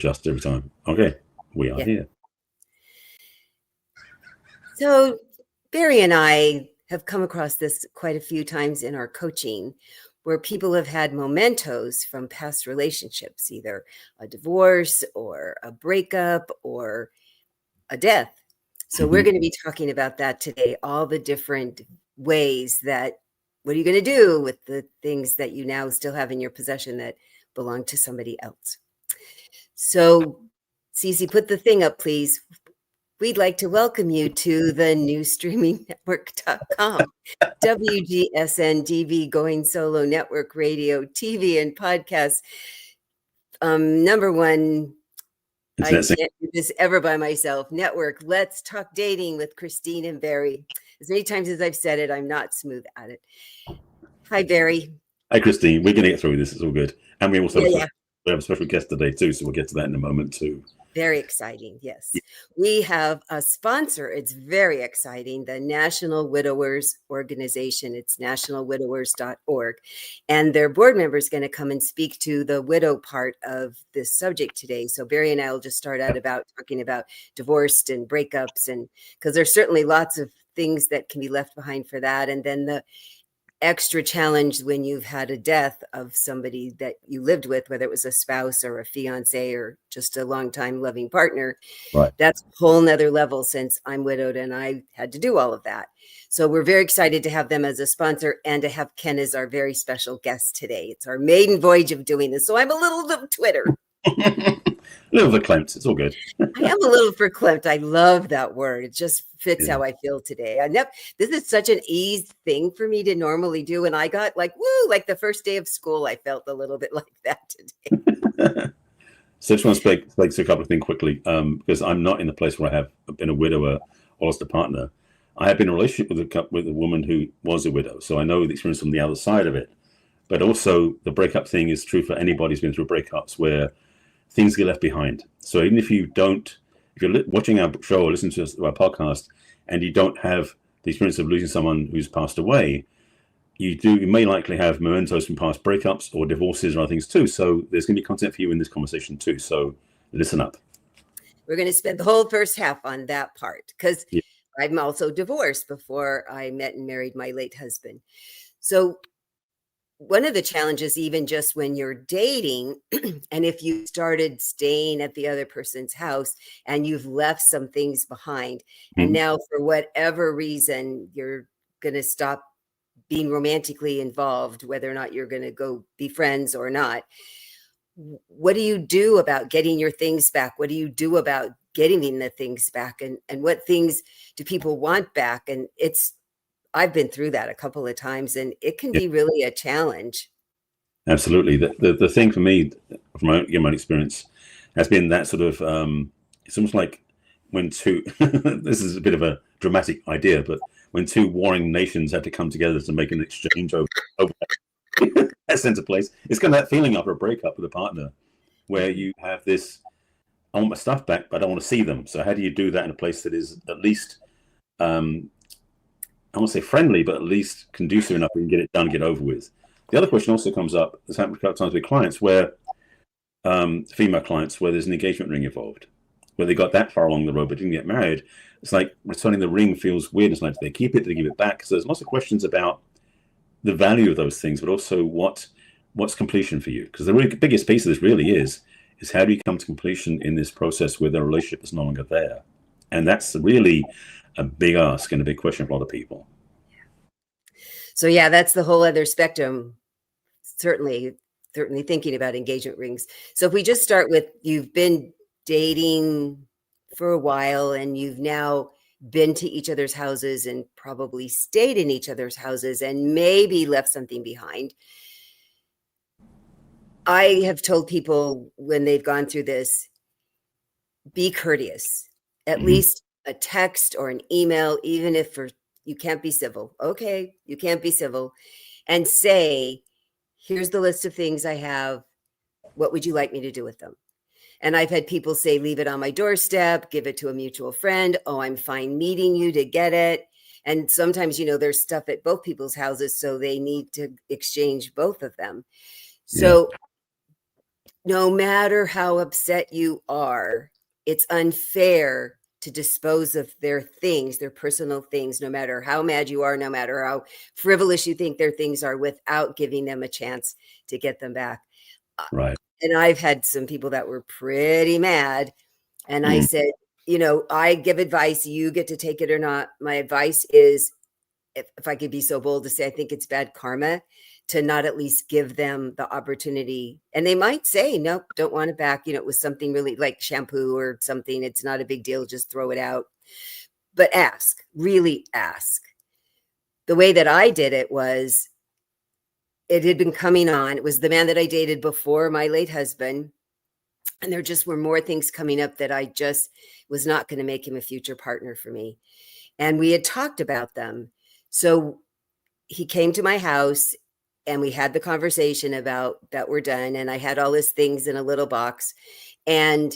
just every time. Okay, we are here. So Barry and I have come across this quite a few times in our coaching, where people have had mementos from past relationships, either a divorce or a breakup or a death. So we're going to be talking about that today, all the different ways that, what are you going to do with the things that you now still have in your possession that belong to somebody else? So Cece, put the thing up, please. We'd like to welcome you to the new streamingnetwork.com, WGSN-DB, Going Solo Network Radio, TV, and podcast. Number one, I can't do this ever by myself. Network, Let's Talk Dating with Christine and Barry. As many times as I've said it, I'm not smooth at it. Hi, Barry. Hi, Christine. We're going to get through this. It's all good. And we also we have a special guest today, too, so we'll get to that in a moment, too. Very exciting, yes. We have a sponsor. It's very exciting, the National Widowers Organization. It's nationalwidowers.org. And their board member is going to come and speak to the widow part of this subject today. So Barry and I will just start out about talking about divorced and breakups, and because there's certainly lots of things that can be left behind for that. And then the extra challenge when you've had a death of somebody that you lived with, whether it was a spouse or a fiance or just a longtime loving partner. Right. That's a whole nother level, since I'm widowed and I had to do all of that. So we're very excited to have them as a sponsor and to have Ken as our very special guest today. It's our maiden voyage of doing this. So I'm a little Twitter. A little verklempt. It's all good. I am a little verklempt. I love that word. It just fits how I feel today. This is such an easy thing for me to normally do. And I got like the first day of school, I felt a little bit like that today. So I just want to speak to a couple of things quickly, because I'm not in the place where I have been a widower or lost a partner. I have been in a relationship with a woman who was a widow. So I know the experience from the other side of it. But also the breakup thing is true for anybody who's been through breakups, where things get left behind. So even if you're watching our show or listening to our podcast and you don't have the experience of losing someone who's passed away, you may likely have mementos from past breakups or divorces or other things too. So there's going to be content for you in this conversation too. So listen up. We're going to spend the whole first half on that part, because I'm also divorced before I met and married my late husband. So one of the challenges, even just when you're dating, and if you started staying at the other person's house and you've left some things behind, and now for whatever reason, you're going to stop being romantically involved, whether or not you're going to go be friends or not. What do you do about getting your things back? What do you do about getting the things back? And what things do people want back? And I've been through that a couple of times, and it can be really a challenge. Absolutely. The thing for me, from my own experience, has been that sort of, it's almost like when two, this is a bit of a dramatic idea, but when two warring nations have to come together to make an exchange over that center place, it's kind of that feeling after a breakup with a partner, where you have this, I want my stuff back, but I don't want to see them. So how do you do that in a place that is at least, I won't say friendly, but at least conducive enough we can get it done, get over with. The other question also comes up, it's happened a couple of times with clients where, female clients, where there's an engagement ring involved, where they got that far along the road but didn't get married. It's like returning the ring feels weird. It's like, do they keep it? Do they give it back? So there's lots of questions about the value of those things, but also what's completion for you? Because the really biggest piece of this really is how do you come to completion in this process where the relationship is no longer there? And that's really a big ask and a big question for a lot of people. So that's the whole other spectrum. Certainly thinking about engagement rings. So if we just start with, you've been dating for a while and you've now been to each other's houses and probably stayed in each other's houses and maybe left something behind. I have told people when they've gone through this, be courteous, at least a text or an email, even if you can't be civil. Okay, you can't be civil. And say, here's the list of things I have. What would you like me to do with them? And I've had people say, leave it on my doorstep, give it to a mutual friend. Oh, I'm fine meeting you to get it. And sometimes, there's stuff at both people's houses, so they need to exchange both of them. So no matter how upset you are, it's unfair to dispose of their things, their personal things, no matter how mad you are, no matter how frivolous you think their things are, without giving them a chance to get them back. Right. And I've had some people that were pretty mad. And I Mm. said, I give advice, you get to take it or not. My advice is, if I could be so bold to say, I think it's bad karma to not at least give them the opportunity. And they might say, nope, don't want it back. It was something really like shampoo or something. It's not a big deal. Just throw it out. But ask, really ask. The way that I did it was, it had been coming on. It was the man that I dated before my late husband. And there just were more things coming up that I just was not going to make him a future partner for me. And we had talked about them. So he came to my house and we had the conversation about that we're done. And I had all his things in a little box. And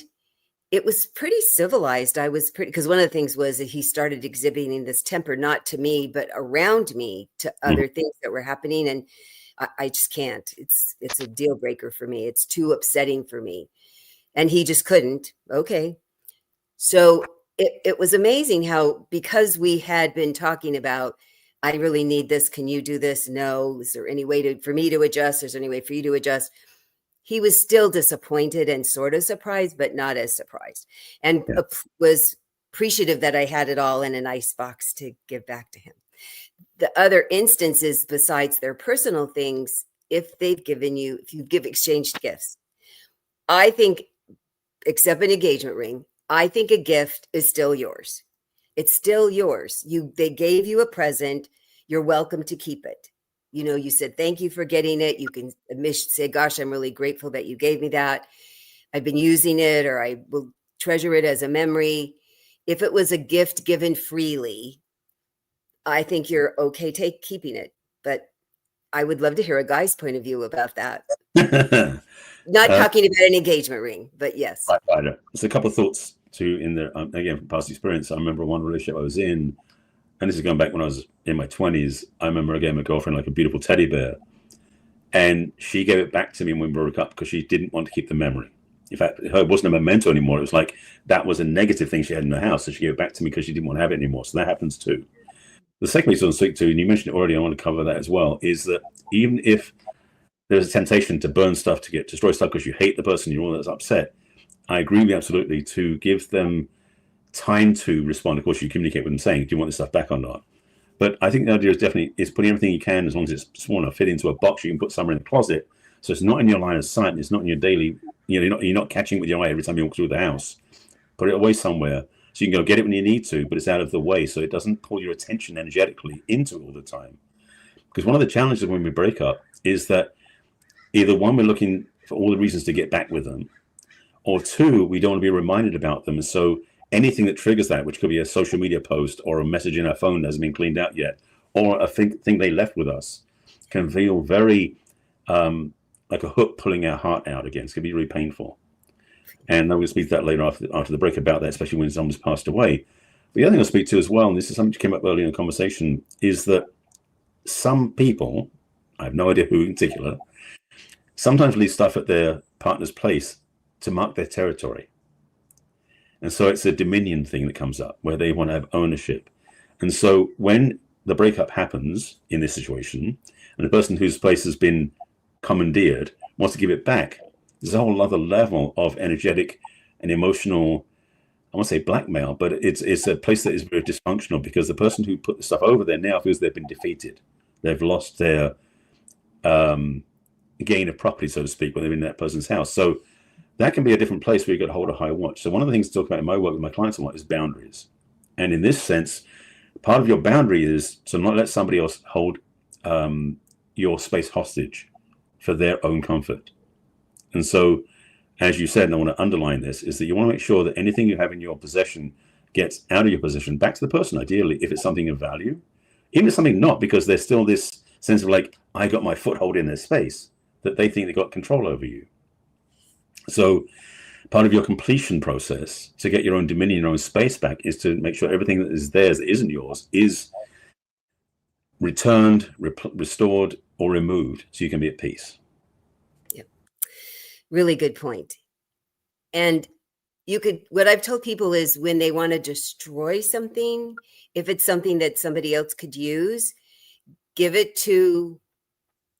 it was pretty civilized. I was pretty, because one of the things was that he started exhibiting this temper, not to me, but around me, to other things that were happening. And I just can't. It's a deal breaker for me. It's too upsetting for me. And he just couldn't. Okay. So it was amazing how, because we had been talking about, I really need this. Can you do this? No. Is there any way for me to adjust? Is there any way for you to adjust? He was still disappointed and sort of surprised, but not as surprised, and was appreciative that I had it all in an ice box to give back to him. The other instances besides their personal things, if you give exchanged gifts, I think, except an engagement ring, I think a gift is still yours. It's still yours. They gave you a present. You're welcome to keep it. You said, thank you for getting it. You can say, gosh, I'm really grateful that you gave me that. I've been using it, or I will treasure it as a memory. If it was a gift given freely, I think you're okay keeping it. But I would love to hear a guy's point of view about that. Not talking about an engagement ring, but yes. Right. There's a couple of thoughts too in there. Again, from past experience, I remember one relationship I was in, and this is going back when I was in my 20s. I remember I gave my girlfriend like a beautiful teddy bear, and she gave it back to me when we broke up because she didn't want to keep the memory. In fact, it wasn't a memento anymore. It was like that was a negative thing she had in her house, so she gave it back to me because she didn't want to have it anymore. So that happens too. The second piece I want to speak to, and you mentioned it already, I want to cover that as well, is that even if there's a temptation to burn stuff, to destroy stuff because you hate the person, you're all that's upset, I agree with you absolutely to give them time to respond. Of course, you communicate with them saying, do you want this stuff back or not? But I think the idea is putting everything you can, as long as it's small enough, fit into a box you can put somewhere in the closet. So it's not in your line of sight, and it's not in your daily, you're not catching it with your eye every time you walk through the house. Put it away somewhere so you can go get it when you need to, but it's out of the way so it doesn't pull your attention energetically into it all the time. Because one of the challenges when we break up is that either one, we're looking for all the reasons to get back with them, or two, we don't want to be reminded about them. And so anything that triggers that, which could be a social media post or a message in our phone that hasn't been cleaned out yet, or a thing they left with us, can feel very like a hook pulling our heart out again. It's going to be really painful. And I will speak to that later after the break about that, especially when someone's passed away. But the other thing I'll speak to as well, and this is something that came up earlier in the conversation, is that some people, I have no idea who in particular, sometimes leave stuff at their partner's place to mark their territory. And so it's a dominion thing that comes up where they want to have ownership. And so when the breakup happens in this situation, and the person whose place has been commandeered wants to give it back, there's a whole other level of energetic and emotional, I won't say blackmail, but it's a place that is very dysfunctional because the person who put the stuff over there now feels they've been defeated. They've lost their gain of property, so to speak, when they're in that person's house. So that can be a different place where you've got to hold a high watch. So one of the things to talk about in my work with my clients a lot is boundaries. And in this sense, part of your boundary is to not let somebody else hold your space hostage for their own comfort. And so, as you said, and I want to underline this, is that you want to make sure that anything you have in your possession gets out of your possession back to the person, ideally, if it's something of value. Even if it's something not, because there's still this sense of like, I got my foothold in their space, that they think they got control over you. So part of your completion process to get your own dominion, your own space back, is to make sure everything that is theirs that isn't yours is returned, restored, or removed so you can be at peace. Yep. Really good point. And what I've told people is when they want to destroy something, if it's something that somebody else could use, give it to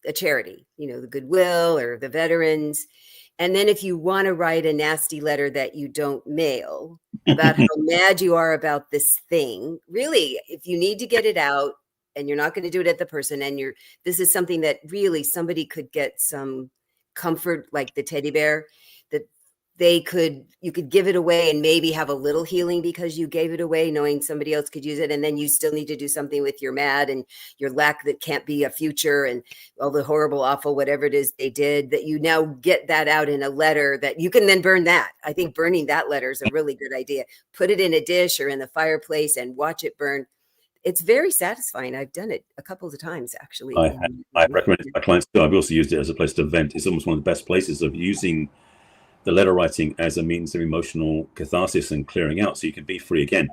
a charity, the Goodwill or the veterans. And then if you want to write a nasty letter that you don't mail about how mad you are about this thing, really, if you need to get it out and you're not going to do it at the person, and this is something that really somebody could get some comfort, like the teddy bear, that you could give it away and maybe have a little healing because you gave it away knowing somebody else could use it. And then you still need to do something with your mad and your lack that can't be a future and all the horrible, awful, whatever it is they did, that you now get that out in a letter that you can then burn that. I think burning that letter is a really good idea. Put it in a dish or in the fireplace and watch it burn. It's very satisfying. I've done it a couple of times, actually. I recommend it to my clients too. I've also used it as a place to vent. It's almost one of the best places of using the letter writing as a means of emotional catharsis and clearing out so you can be free again.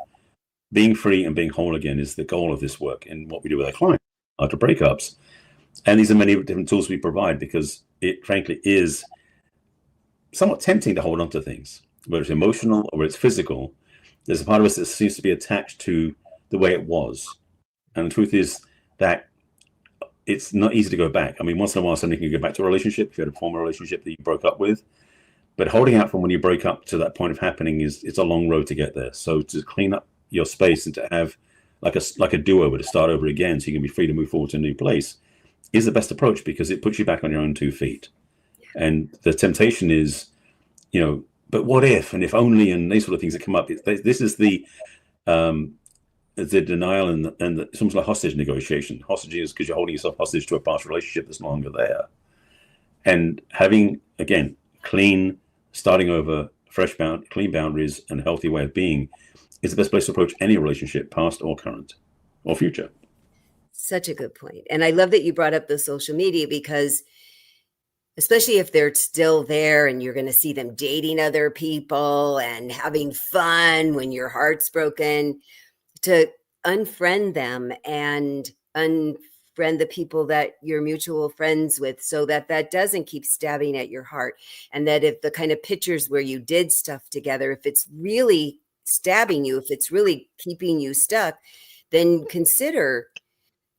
Being free and being whole again is the goal of this work and what we do with our clients after breakups. And these are many different tools we provide because it frankly is somewhat tempting to hold on to things, whether it's emotional or whether it's physical. There's a part of us that seems to be attached to the way it was. And the truth is that it's not easy to go back. I mean, once in a while, somebody can go back to a relationship if you had a former relationship that you broke up with. But holding out from when you break up to that point of happening it's a long road to get there. So to clean up your space and to have like a do-over, to start over again so you can be free to move forward to a new place is the best approach because it puts you back on your own 2 feet. And the temptation is, but what if and if only and these sort of things that come up. This is the denial and it's almost like hostage negotiation. Hostage is because you're holding yourself hostage to a past relationship that's no longer there. And having, again, clean, starting over, clean boundaries and a healthy way of being is the best place to approach any relationship, past or current or future. Such a good point. And I love that you brought up the social media because especially if they're still there and you're going to see them dating other people and having fun when your heart's broken, to unfriend them and unfriend the people that you're mutual friends with so that doesn't keep stabbing at your heart. And that if the kind of pictures where you did stuff together, if it's really stabbing you, if it's really keeping you stuck, then consider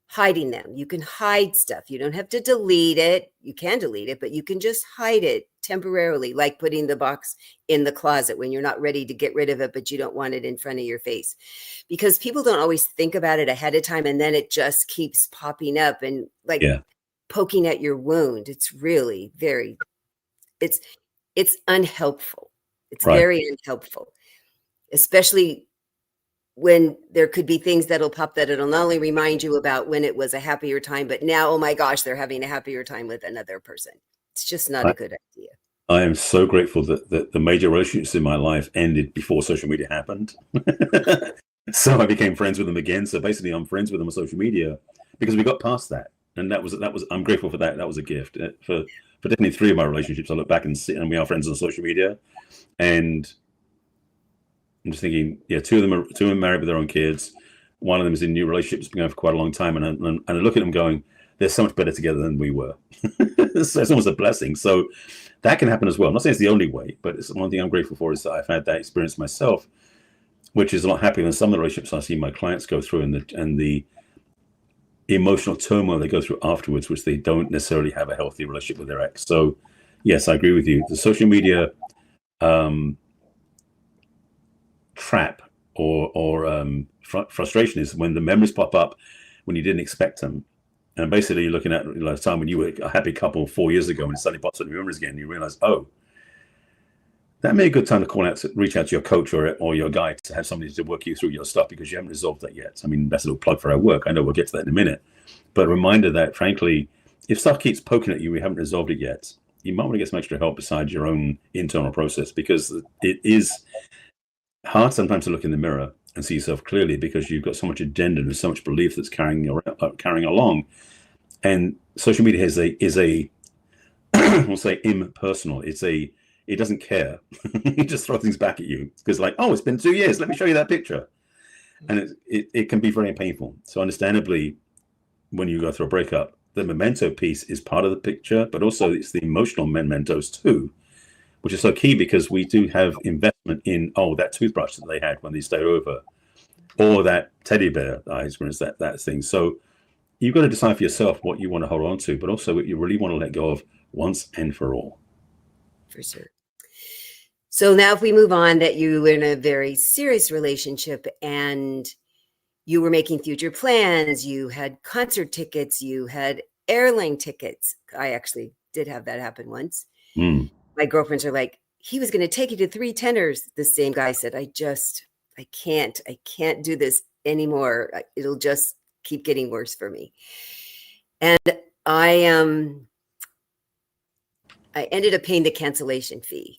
hiding them. You can hide stuff. You don't have to delete it. You can delete it, but you can just hide it temporarily, like putting the box in the closet when you're not ready to get rid of it, but you don't want it in front of your face. Because people don't always think about it ahead of time, and then it just keeps popping up and poking at your wound. It's really it's unhelpful. It's very unhelpful, especially when there could be things that'll pop that it'll not only remind you about when it was a happier time, but now, oh my gosh, they're having a happier time with another person. It's just not a good idea. I am so grateful that the major relationships in my life ended before social media happened. So I became friends with them again. So basically I'm friends with them on social media because we got past that. And that was, I'm grateful for that. That was a gift for definitely 3 of my relationships. I look back and see, and we are friends on social media. And I'm just thinking, 2 of them are married with their own kids. One of them is in new relationships, been going for quite a long time. And I look at them going, they're so much better together than we were. So it's almost a blessing. So that can happen as well. I'm not saying it's the only way, but it's one thing I'm grateful for is that I've had that experience myself, which is a lot happier than some of the relationships I see my clients go through and the emotional turmoil they go through afterwards, which they don't necessarily have a healthy relationship with their ex. So yes, I agree with you. The social media trap or frustration is when the memories pop up when you didn't expect them. And basically you're looking at a time when you were a happy couple 4 years ago and it suddenly pops up in your memories again and you realize, oh, that may be a good time to reach out to your coach or your guy to have somebody to work you through your stuff because you haven't resolved that yet. I mean, that's a little plug for our work. I know we'll get to that in a minute. But a reminder that, frankly, if stuff keeps poking at you, we haven't resolved it yet, you might want to get some extra help besides your own internal process because it is hard sometimes to look in the mirror and see yourself clearly because you've got so much agenda and so much belief that's carrying along. And social media is a we'll say impersonal. It doesn't care. It just throws things back at you because like, oh, it's been 2 years. Let me show you that picture. And it can be very painful. So understandably, when you go through a breakup, the memento piece is part of the picture, but also it's the emotional mementos too. which is so key because we do have investment in, that toothbrush that they had when they stayed over, or that teddy bear that I experienced, that thing. So you've got to decide for yourself what you want to hold on to, but also what you really want to let go of once and for all. For sure. So now if we move on, that you were in a very serious relationship and you were making future plans, you had concert tickets, you had airline tickets. I actually did have that happen once. My girlfriends are like, he was going to take you to 3 tenors. The same guy said, I can't do this anymore. It'll just keep getting worse for me. And I ended up paying the cancellation fee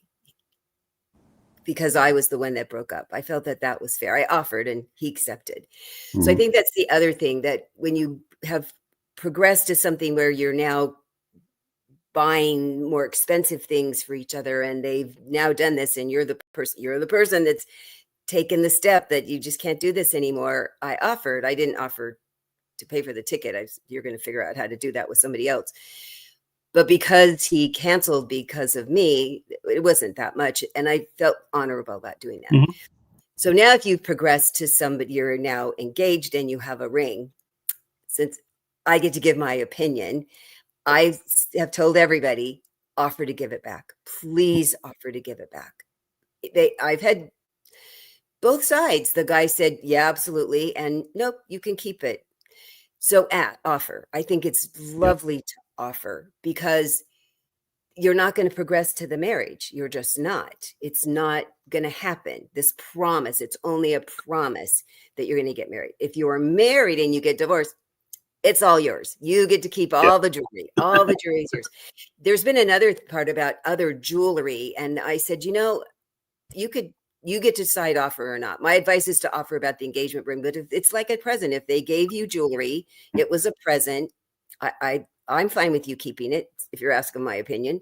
because I was the one that broke up. I felt that was fair. I offered and he accepted. So I think that's the other thing, that when you have progressed to something where you're now buying more expensive things for each other, and they've now done this, and you're the person that's taken the step that you just can't do this anymore. I didn't offer to pay for the ticket. You're going to figure out how to do that with somebody else. But because he canceled because of me, it wasn't that much. And I felt honorable about doing that. So now if you've progressed to somebody, you're now engaged and you have a ring, since I get to give my opinion, I have told everybody, offer to give it back. Please offer to give it back. I've had both sides. The guy said, yeah, absolutely. And nope, you can keep it. So offer. I think it's lovely to offer, because you're not going to progress to the marriage. You're just not. It's not going to happen. This promise, it's only a promise that you're going to get married. If you are married and you get divorced, it's all yours. You get to keep all the jewelry. All the jewelry is yours. There's been another part about other jewelry. And I said, you get to decide offer or not. My advice is to offer about the engagement ring, but it's like a present. If they gave you jewelry, it was a present. I'm fine with you keeping it, if you're asking my opinion.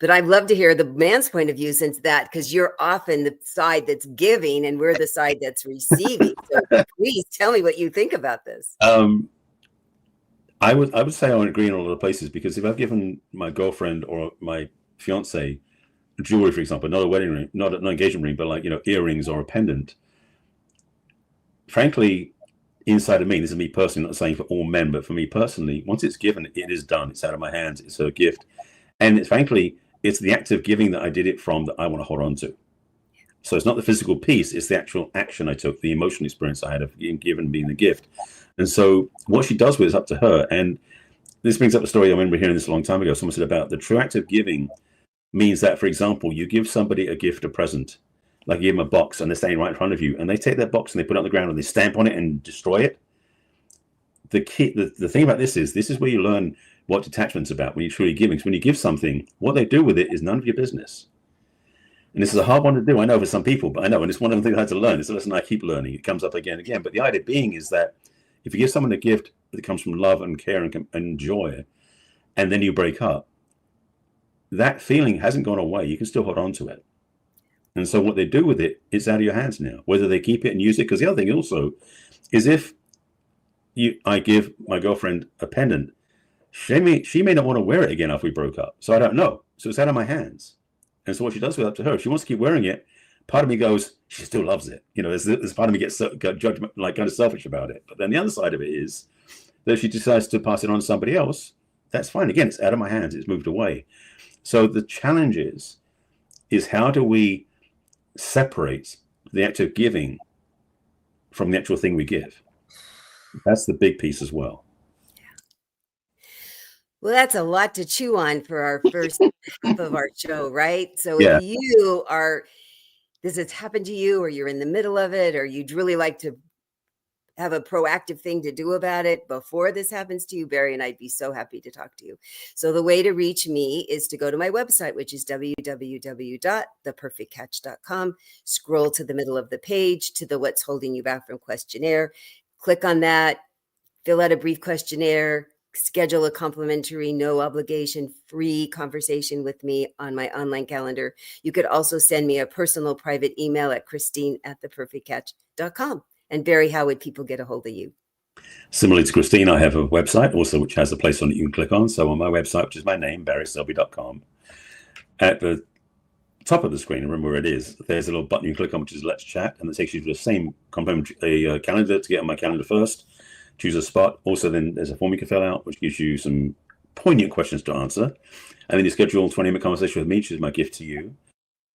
But I'd love to hear the man's point of view, because you're often the side that's giving and we're the side that's receiving. So please tell me what you think about this. I would say I would agree in a lot of places, because if I've given my girlfriend or my fiance jewelry, for example, not a wedding ring, not an engagement ring, but like, earrings or a pendant, frankly, inside of me, this is me personally, not saying for all men, but for me personally, once it's given, it is done. It's out of my hands. It's a gift. And it's the act of giving that I did it from that I want to hold on to. So it's not the physical piece, it's the actual action I took, the emotional experience I had of being given, being the gift. And so what she does with it is up to her. And this brings up a story I remember hearing this a long time ago. Someone said about the true act of giving means that, for example, you give somebody a gift, a present, like you give them a box and they're standing right in front of you, and they take that box and they put it on the ground and they stamp on it and destroy it. The thing about this is where you learn what detachment's about when you're truly giving. So when you give something, what they do with it is none of your business. And this is a hard one to do, I know, for some people, but I know, and it's one of the things I had to learn. It's a lesson I keep learning. It comes up again and again. But the idea being is that if you give someone a gift that comes from love and care and joy, and then you break up, that feeling hasn't gone away. You can still hold on to it. And so what they do with it, it's out of your hands now, whether they keep it and use it. Because the other thing also is, if I give my girlfriend a pendant, she may not want to wear it again after we broke up. So I don't know. So it's out of my hands. And so what she does with it, up to her. If she wants to keep wearing it, part of me goes, she still loves it. There's part of me gets judgment, like kind of selfish about it. But then the other side of it is that if she decides to pass it on to somebody else, that's fine. Again, it's out of my hands. It's moved away. So the challenge is how do we separate the act of giving from the actual thing we give? That's the big piece as well. Well, that's a lot to chew on for our first half of our show, right? So if you does this happen to you, or you're in the middle of it, or you'd really like to have a proactive thing to do about it before this happens to you, Barry and I'd be so happy to talk to you. So the way to reach me is to go to my website, which is www.theperfectcatch.com. Scroll to the middle of the page to the What's Holding You Back From questionnaire. Click on that, fill out a brief questionnaire, schedule a complimentary, no obligation, free conversation with me on my online calendar. You could also send me a personal private email at Christine@theperfectcatch.com. And Barry, how would people get a hold of you? Similarly to Christine, I have a website also, which has a place on it you can click on. So on my website, which is my name, barryselby.com, at the top of the screen, remember where it is, there's a little button you click on, which is Let's Chat, and it takes you to the same calendar to get on my calendar first. Choose a spot. Also, then there's a form you can fill out, which gives you some poignant questions to answer. And then you schedule a 20-minute conversation with me, which is my gift to you.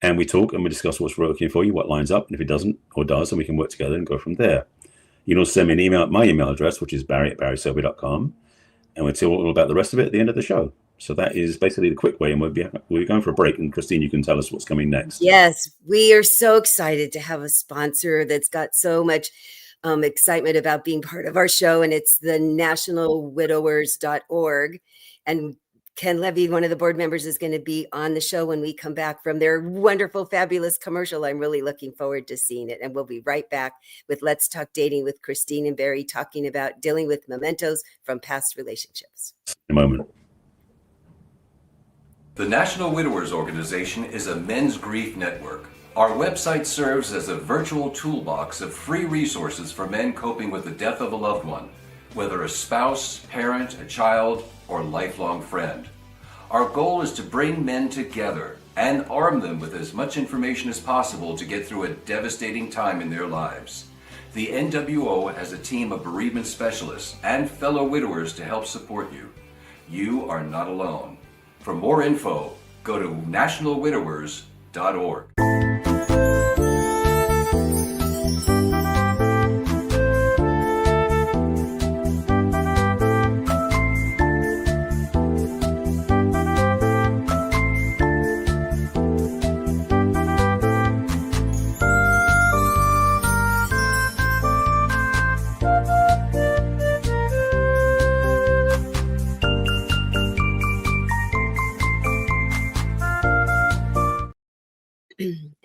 And we talk and we discuss what's working for you, what lines up, and if it doesn't or does, then we can work together and go from there. You can also send me an email at my email address, which is barry@barryselby.com, and we'll tell all about the rest of it at the end of the show. So that is basically the quick way, and we're going for a break. And Christine, you can tell us what's coming next. Yes, we are so excited to have a sponsor that's got so much excitement about being part of our show, and it's the nationalwidowers.org. And Ken Levy, one of the board members, is going to be on the show when we come back from their wonderful, fabulous commercial. I'm really looking forward to seeing it. And we'll be right back with Let's Talk Dating with Christine and Barry, talking about dealing with mementos from past relationships. In a moment. The National Widowers Organization is a men's grief network. Our website serves as a virtual toolbox of free resources for men coping with the death of a loved one, whether a spouse, parent, a child, or lifelong friend. Our goal is to bring men together and arm them with as much information as possible to get through a devastating time in their lives. The NWO has a team of bereavement specialists and fellow widowers to help support you. You are not alone. For more info, go to nationalwidowers.org.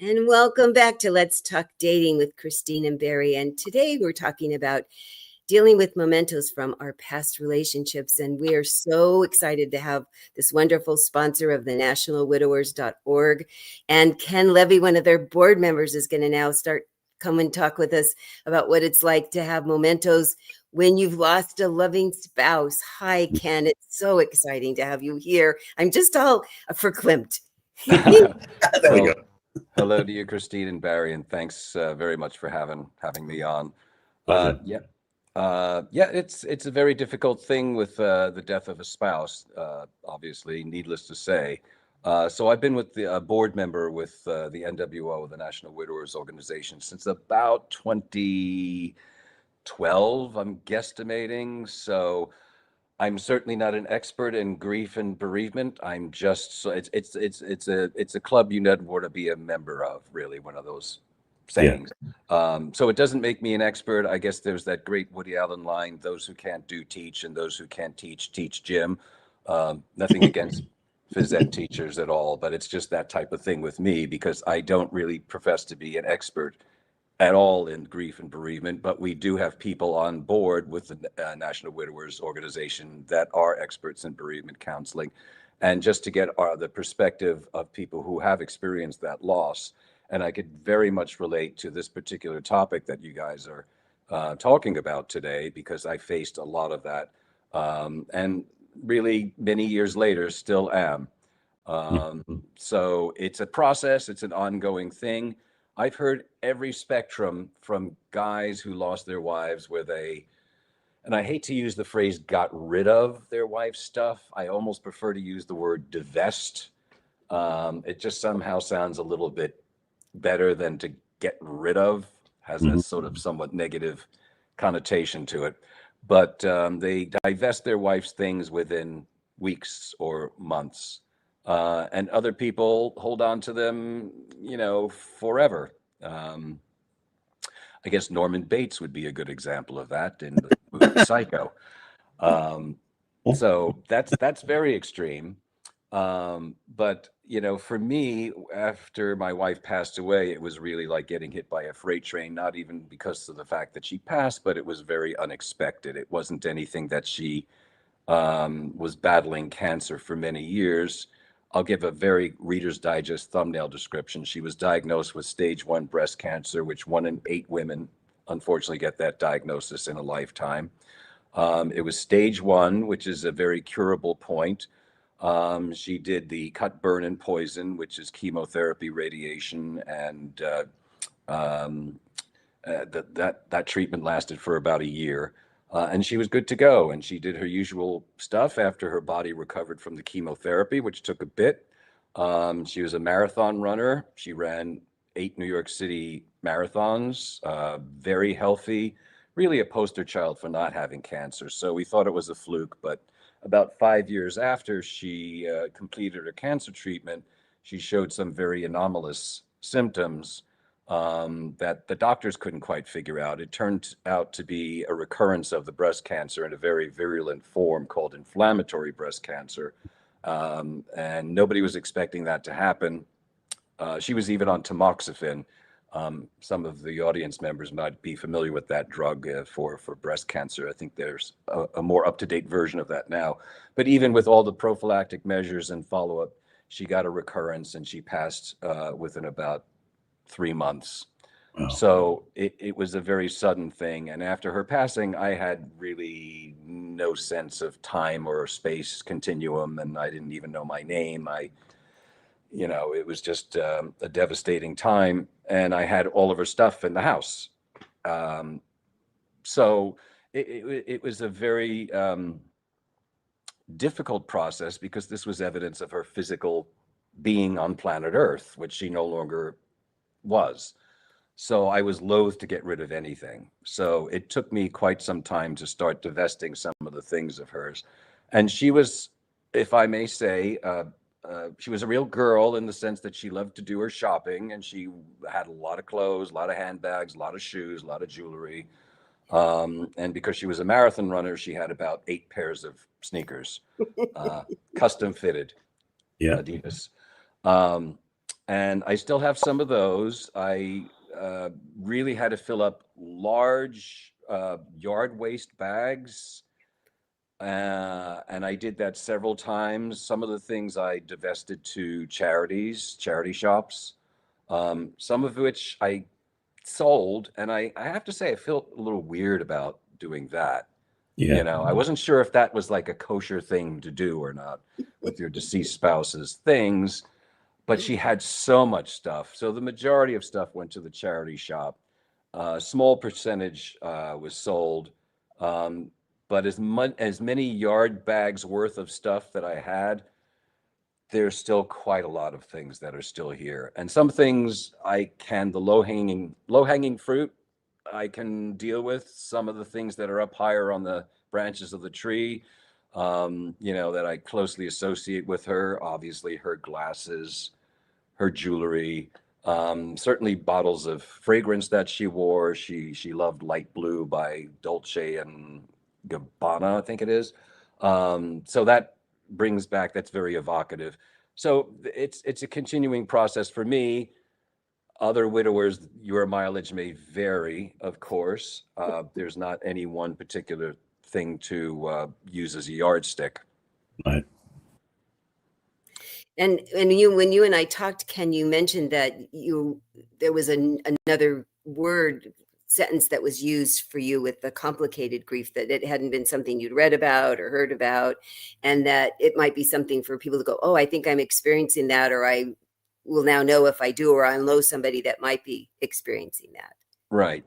And welcome back to Let's Talk Dating with Christine and Barry. And today we're talking about dealing with mementos from our past relationships. And we are so excited to have this wonderful sponsor of the nationalwidowers.org. And Ken Levy, one of their board members, is going to now come and talk with us about what it's like to have mementos when you've lost a loving spouse. Hi, Ken. It's so exciting to have you here. I'm just all verklempt. There we go. Hello to you, Christine and Barry, and thanks very much for having me on. Yeah, it's a very difficult thing with the death of a spouse, obviously, needless to say. So I've been with the board member with the NWO, the National Widowers Organization, since about 2012, I'm guesstimating. So I'm certainly not an expert in grief and bereavement. I'm just, so it's a club you never want to be a member of, really, one of those sayings. Yeah. So it doesn't make me an expert. I guess there's that great Woody Allen line, those who can't do teach, and those who can't teach Jim. Nothing against phys ed teachers at all, but it's just that type of thing with me, because I don't really profess to be an expert at all in grief and bereavement, but we do have people on board with the National Widowers Organization that are experts in bereavement counseling. And just to get the perspective of people who have experienced that loss, and I could very much relate to this particular topic that you guys are talking about today, because I faced a lot of that, and really many years later still am. So it's a process, it's an ongoing thing. I've heard every spectrum, from guys who lost their wives where they, and I hate to use the phrase got rid of their wife's stuff. I almost prefer to use the word divest. It just somehow sounds a little bit better than to get rid of, has a sort of somewhat negative connotation to it. But they divest their wife's things within weeks or months. And other people hold on to them, forever. I guess Norman Bates would be a good example of that in the movie Psycho. So that's very extreme. But for me, after my wife passed away, it was really like getting hit by a freight train, not even because of the fact that she passed, but it was very unexpected. It wasn't anything that she was battling cancer for many years. I'll give a very Reader's Digest thumbnail description. She was diagnosed with stage 1 breast cancer, which 1 in 8 women unfortunately get that diagnosis in a lifetime. It was stage 1, which is a very curable point. She did the cut, burn, and poison, which is chemotherapy, radiation, and that treatment lasted for about a year. And she was good to go. And she did her usual stuff after her body recovered from the chemotherapy, which took a bit. She was a marathon runner. She ran 8 New York City marathons, very healthy, really a poster child for not having cancer. So we thought it was a fluke. But about 5 years after she completed her cancer treatment, she showed some very anomalous symptoms that the doctors couldn't quite figure out. It turned out to be a recurrence of the breast cancer in a very virulent form called inflammatory breast cancer. And nobody was expecting that to happen. She was even on tamoxifen. Some of the audience members might be familiar with that drug for breast cancer. I think there's a more up-to-date version of that now. But even with all the prophylactic measures and follow-up, she got a recurrence and she passed within about 3 months. Wow. So it was a very sudden thing. And after her passing, I had really no sense of time or space continuum, and I didn't even know my name. It was just a devastating time, and I had all of her stuff in the house. So it was a very difficult process because this was evidence of her physical being on planet Earth, which she no longer was. So I was loath to get rid of anything. So it took me quite some time to start divesting some of the things of hers. And she was, if I may say, she was a real girl in the sense that she loved to do her shopping, and she had a lot of clothes, a lot of handbags, a lot of shoes, a lot of jewelry. And because she was a marathon runner, she had about 8 pairs of sneakers, custom fitted, Adidas. And I still have some of those. I really had to fill up large yard waste bags. And I did that several times. Some of the things I divested to charity shops, some of which I sold. And I have to say, I felt a little weird about doing that. Yeah. I wasn't sure if that was like a kosher thing to do or not with your deceased spouse's things. But she had so much stuff. So the majority of stuff went to the charity shop. A small percentage was sold. But as many yard bags worth of stuff that I had, there's still quite a lot of things that are still here. And some things the low-hanging fruit, I can deal with. Some of the things that are up higher on the branches of the tree, that I closely associate with her, obviously her glasses, her jewelry, certainly bottles of fragrance that she wore. She loved Light Blue by Dolce and Gabbana, I think it is. So that brings back, that's very evocative. So it's a continuing process for me. Other widowers, your mileage may vary, of course. There's not any one particular thing to use as a yardstick. Right. And when you and I talked, Ken, you mentioned that there was another sentence that was used for you with the complicated grief, that it hadn't been something you'd read about or heard about, and that it might be something for people to go, oh, I think I'm experiencing that, or I will now know if I do, or I know somebody that might be experiencing that. Right.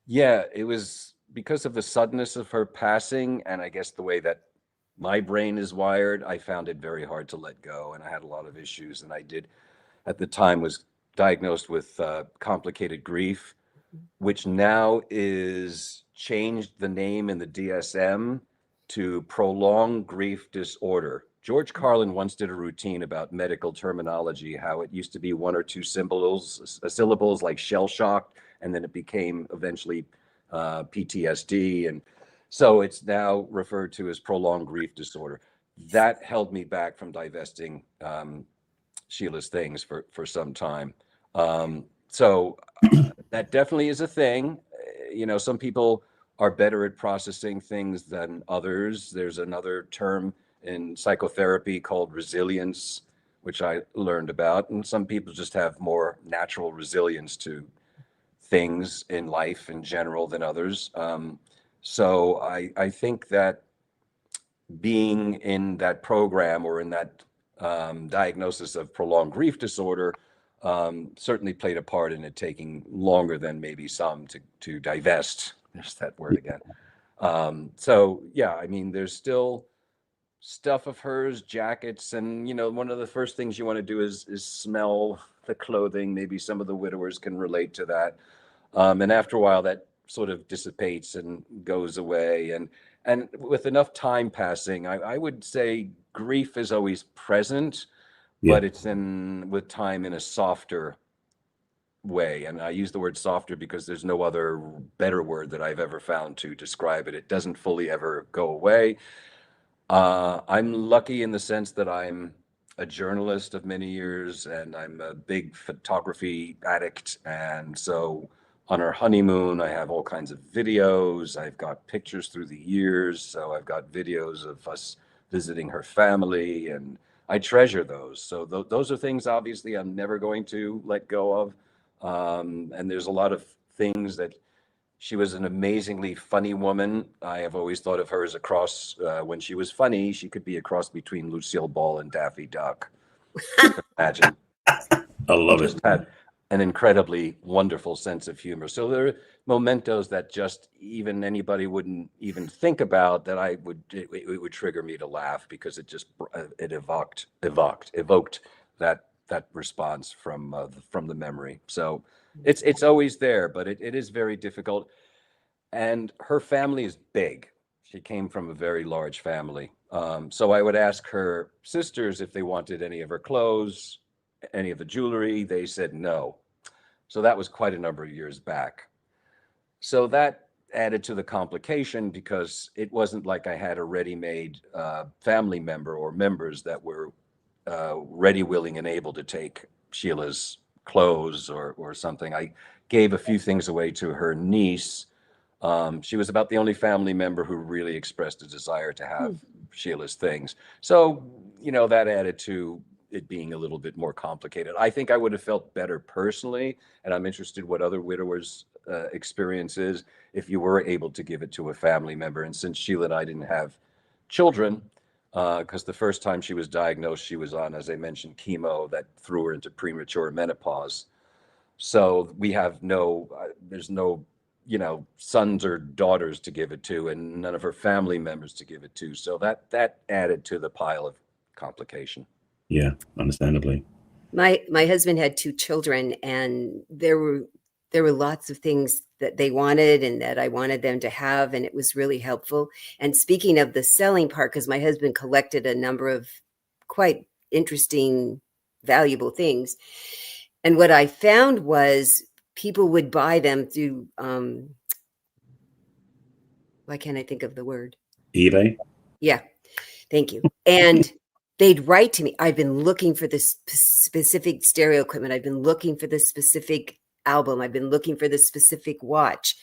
Yeah, it was because of the suddenness of her passing, and I guess the way that my brain is wired, I found it very hard to let go, and I had a lot of issues. And I did, at the time, was diagnosed with complicated grief, which now is changed the name in the DSM to prolonged grief disorder. George Carlin once did a routine about medical terminology, how it used to be 1 or 2 syllables like shell shock, and then it became eventually PTSD. And so it's now referred to as prolonged grief disorder. That held me back from divesting Sheila's things for some time. So that definitely is a thing. Some people are better at processing things than others. There's another term in psychotherapy called resilience, which I learned about. And some people just have more natural resilience to things in life in general than others. So I think that being in that program or in that diagnosis of prolonged grief disorder certainly played a part in it taking longer than maybe some to divest. There's that word again. So yeah, I mean, there's still stuff of hers, jackets, and one of the first things you want to do is smell the clothing. Maybe some of the widowers can relate to that. And after a while, that sort of dissipates and goes away. And with enough time passing, I would say grief is always present, but it's with time in a softer way. And I use the word softer because there's no other better word that I've ever found to describe it. It doesn't fully ever go away. I'm lucky in the sense that I'm a journalist of many years and I'm a big photography addict. And so on our honeymoon, I have all kinds of videos. I've got pictures through the years. So I've got videos of us visiting her family, and I treasure those. So those are things, obviously, I'm never going to let go of. And there's a lot of things that she was an amazingly funny woman. I have always thought of her as a cross. When she was funny, she could be a cross between Lucille Ball and Daffy Duck. Imagine. I love it. Just had an incredibly wonderful sense of humor. So there are mementos that just even anybody wouldn't even think about that it would trigger me to laugh because it evoked that response from the memory. So it's always there, but it is very difficult. And her family is big. She came from a very large family. So I would ask her sisters if they wanted any of her clothes, any of the jewelry. They said no. So that was quite a number of years back. So that added to the complication because it wasn't like I had a ready-made family member or members that were ready, willing, and able to take Sheila's clothes or something. I gave a few things away to her niece. She was about the only family member who really expressed a desire to have Sheila's things. So, that added to it being a little bit more complicated. I think I would have felt better personally, and I'm interested what other widowers' experience is if you were able to give it to a family member. And since Sheila and I didn't have children, because the first time she was diagnosed, she was on, as I mentioned, chemo that threw her into premature menopause. So we have there's no, sons or daughters to give it to, and none of her family members to give it to. So that added to the pile of complication. Yeah, understandably. My husband had 2 children, and there were lots of things that they wanted and that I wanted them to have, and it was really helpful. And speaking of the selling part, because my husband collected a number of quite interesting, valuable things, and what I found was people would buy them through why can't I think of the word? eBay? Yeah, thank you. And they'd write to me, I've been looking for this specific stereo equipment. I've been looking for this specific album. I've been looking for this specific watch.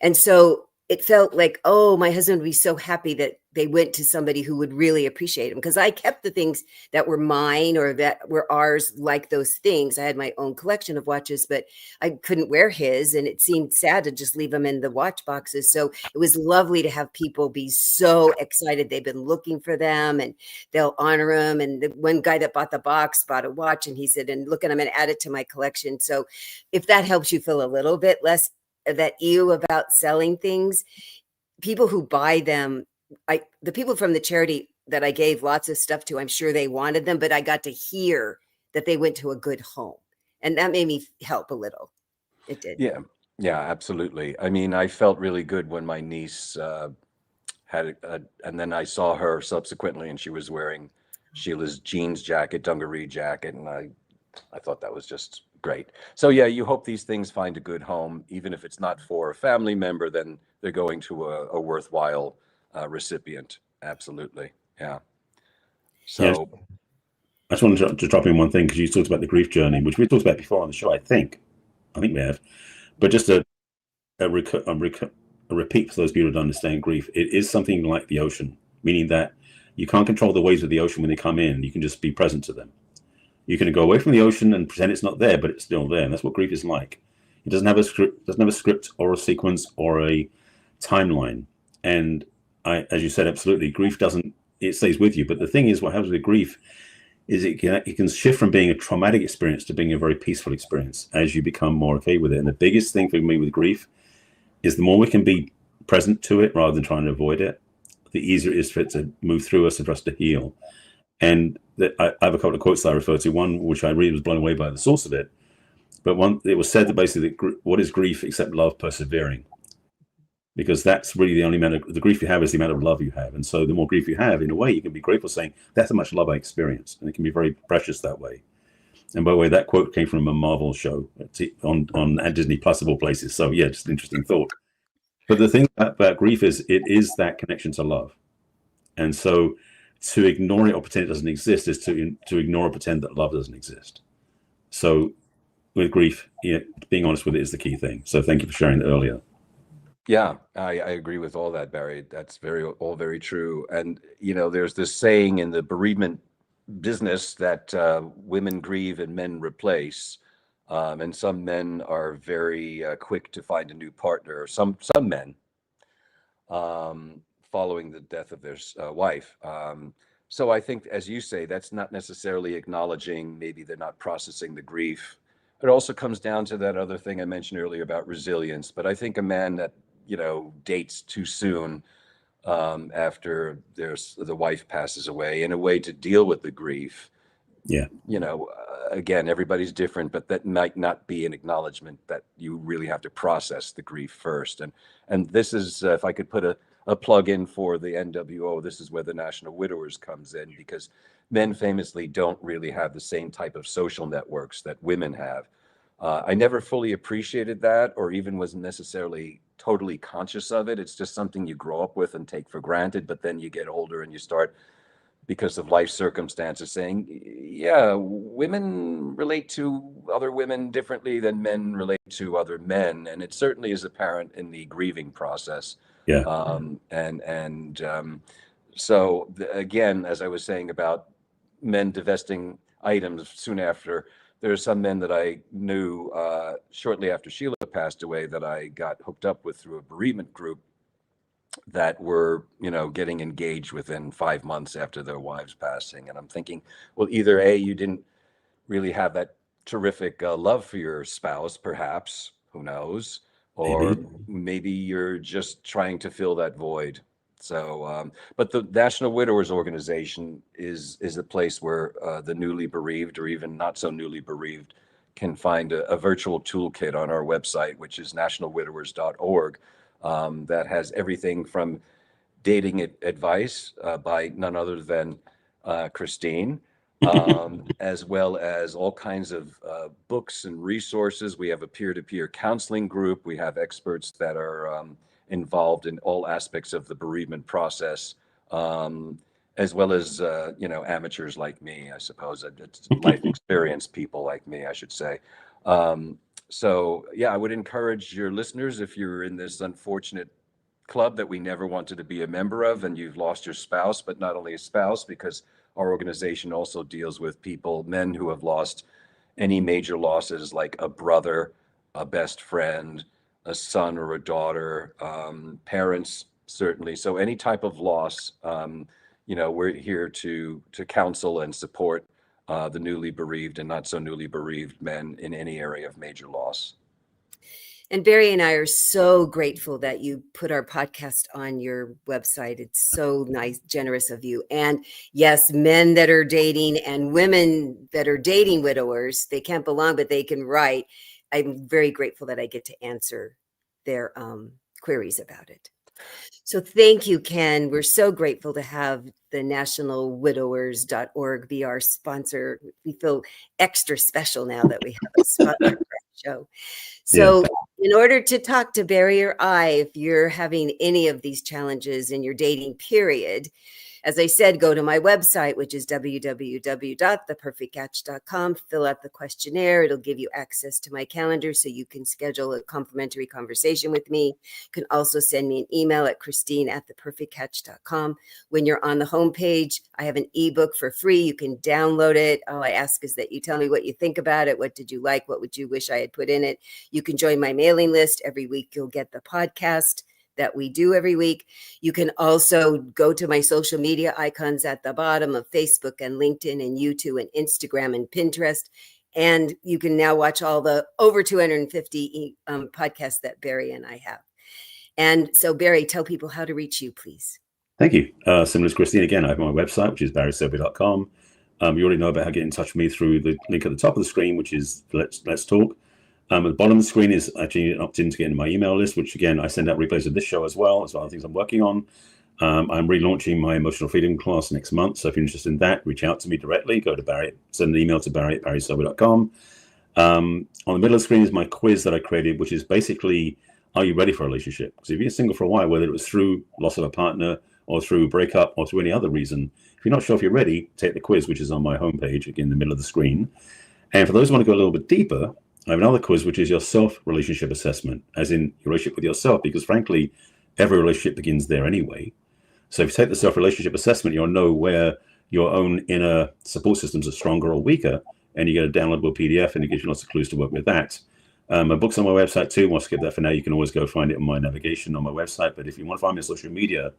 And so it felt like, oh, my husband would be so happy that they went to somebody who would really appreciate them, because I kept the things that were mine or that were ours, like those things. I had my own collection of watches, but I couldn't wear his, and it seemed sad to just leave them in the watch boxes. So it was lovely to have people be so excited. They've been looking for them and they'll honor them. And the one guy that bought the box bought a watch, and he said, and look, I'm going to add it to my collection. So if that helps you feel a little bit less that ew about selling things, people who buy them, the people from the charity that I gave lots of stuff to, I'm sure they wanted them, but I got to hear that they went to a good home, and that made me help a little. It did. Yeah, absolutely. I mean, I felt really good when my niece had and then I saw her subsequently, and she was wearing Sheila's jeans jacket, dungaree jacket, and I thought that was just great. So yeah, you hope these things find a good home, even if it's not for a family member, then they're going to a worthwhile recipient. Absolutely. Yeah. So yes. I just wanted to drop in one thing, because you talked about the grief journey, which we talked about before on the show. I think we have, but just a repeat for those people who don't understand grief. It is something like the ocean, meaning that you can't control the waves of the ocean when they come in. You can just be present to them. You can go away from the ocean and pretend it's not there, but it's still there. And that's what grief is like. It doesn't have a script or a sequence or a timeline. And as you said, absolutely, grief doesn't it stays with you. But the thing is, what happens with grief is it can shift from being a traumatic experience to being a very peaceful experience as you become more okay with it. And the biggest thing for me with grief is the more we can be present to it rather than trying to avoid it, the easier it is for it to move through us and for us to heal. And I have a couple of quotes that I refer to. One, which I really was blown away by the source of it, but one, it was said that basically, what is grief except love persevering? Because that's really the only amount of the grief you have is the amount of love you have. And so the more grief you have, in a way, you can be grateful, saying, that's how much love I experienced. And it can be very precious that way. And by the way, that quote came from a Marvel show on Disney Plus of all places. So yeah, just an interesting thought. But the thing about grief is it is that connection to love. And so to ignore it or pretend it doesn't exist is to ignore or pretend that love doesn't exist. So with grief, being honest with it is the key thing. So thank you for sharing that earlier. Yeah, I agree with all that, Barry. That's all very true. And, there's this saying in the bereavement business that women grieve and men replace. And some men are very quick to find a new partner. Some men, following the death of their wife. So I think, as you say, that's not necessarily acknowledging, maybe they're not processing the grief. It also comes down to that other thing I mentioned earlier about resilience. But I think a man that dates too soon after the wife passes away, in a way to deal with the grief. Yeah. Again, everybody's different, but that might not be an acknowledgement that you really have to process the grief first. And this is, if I could put a plug in for the NWO, this is where the National Widowers comes in, because men famously don't really have the same type of social networks that women have. I never fully appreciated that, or even wasn't necessarily totally conscious of it. It's just something you grow up with and take for granted. But then you get older and you start, because of life circumstances, saying, yeah, women relate to other women differently than men relate to other men. And it certainly is apparent in the grieving process. Yeah. So again, as I was saying about men divesting items soon after, there are some men that I knew shortly after Sheila passed away that I got hooked up with through a bereavement group that were, getting engaged within 5 months after their wives passing. And I'm thinking, well, either A, you didn't really have that terrific love for your spouse, perhaps, who knows, or maybe you're just trying to fill that void. So, but the National Widowers Organization is a place where the newly bereaved, or even not so newly bereaved, can find a virtual toolkit on our website, which is nationalwidowers.org, that has everything from dating advice by none other than Christine, as well as all kinds of books and resources. We have a peer-to-peer counseling group. We have experts that are involved in all aspects of the bereavement process, as well as amateurs like me, I suppose. It's life experience people like me, I should say. So yeah, I would encourage your listeners, if you're in this unfortunate club that we never wanted to be a member of, and you've lost your spouse, but not only a spouse, because our organization also deals with men who have lost any major losses, like a brother, a best friend, a son or a daughter, parents, certainly. So any type of loss, we're here to counsel and support the newly bereaved and not so newly bereaved men in any area of major loss. And Barry and I are so grateful that you put our podcast on your website. It's so nice, generous of you. And yes, men that are dating and women that are dating widowers, they can't belong, but they can write. I'm very grateful that I get to answer their queries about it. So thank you, Ken. We're so grateful to have the nationalwidowers.org be our sponsor. We feel extra special now that we have a sponsor for our show. So in order to talk to Barry or I, if you're having any of these challenges in your dating period, as I said, go to my website, which is www.theperfectcatch.com. Fill out the questionnaire. It'll give you access to my calendar so you can schedule a complimentary conversation with me. You can also send me an email at christine@theperfectcatch.com. When you're on the homepage, I have an ebook for free. You can download it. All I ask is that you tell me what you think about it. What did you like? What would you wish I had put in it? You can join my mailing list. Every week you'll get the podcast. that we do every week. You can also go to my social media icons at the bottom of Facebook and LinkedIn and YouTube and Instagram and Pinterest. And you can now watch all the over 250 podcasts that Barry and I have. And so, Barry, tell people how to reach you, please. Thank you. Similar to Christine, again, I have my website, which is barryselby.com. You already know about how to get in touch with me through the link at the top of the screen, which is Let's Talk. At the bottom of the screen is actually an opt-in to get into my email list, which, again, I send out replays of this show as well as other things I'm working on. I'm relaunching my emotional freedom class next month. So if you're interested in that, reach out to me directly. Go to Barry, send an email to barry@barryselby.com. On the middle of the screen is my quiz that I created, which is basically, are you ready for a relationship? Because if you're single for a while, whether it was through loss of a partner or through breakup or through any other reason, if you're not sure if you're ready, take the quiz, which is on my homepage, again, in the middle of the screen. And for those who want to go a little bit deeper, I have another quiz, which is your self-relationship assessment, as in your relationship with yourself, because frankly, every relationship begins there anyway. So if you take the self-relationship assessment, you'll know where your own inner support systems are stronger or weaker, and you get a downloadable PDF, and it gives you lots of clues to work with that. My book's on my website too. We'll skip that for now. You can always go find it on my navigation on my website. But if you want to find me on social media,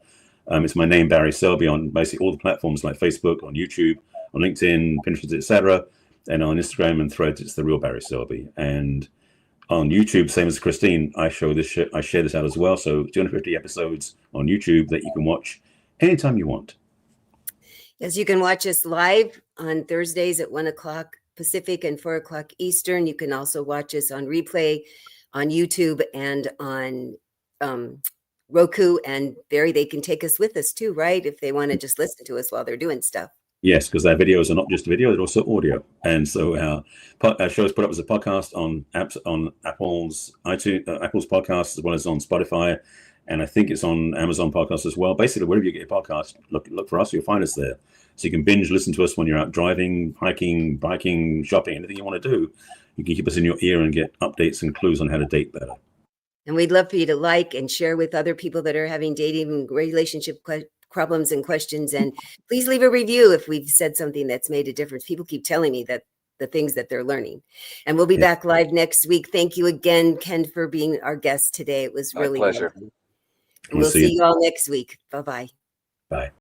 it's my name, Barry Selby, on basically all the platforms like Facebook, on YouTube, on LinkedIn, Pinterest, etc. And on Instagram and Threads, it's the real Barry Selby. And on YouTube, same as Christine, I share this out as well. So 250 episodes on YouTube that you can watch anytime you want. Yes, you can watch us live on Thursdays at 1 o'clock Pacific and 4 o'clock Eastern. You can also watch us on replay on YouTube and on Roku. And Barry, they can take us with us too, right? If they want to just listen to us while they're doing stuff. Yes, because our videos are not just video; they're also audio. And so our show is put up as a podcast on apps on Apple's iTunes, Apple's podcasts, as well as on Spotify, and I think it's on Amazon Podcasts as well. Basically, wherever you get your podcast, look for us. You'll find us there. So you can binge listen to us when you're out driving, hiking, biking, shopping, anything you want to do. You can keep us in your ear and get updates and clues on how to date better. And we'd love for you to like and share with other people that are having dating and relationship problems and questions. And please leave a review if we've said something that's made a difference. People keep telling me that the things that they're learning. And we'll be back live next week. Thank you again, Ken, for being our guest today. It was really my pleasure. And we'll see you all next week. Bye-bye. Bye.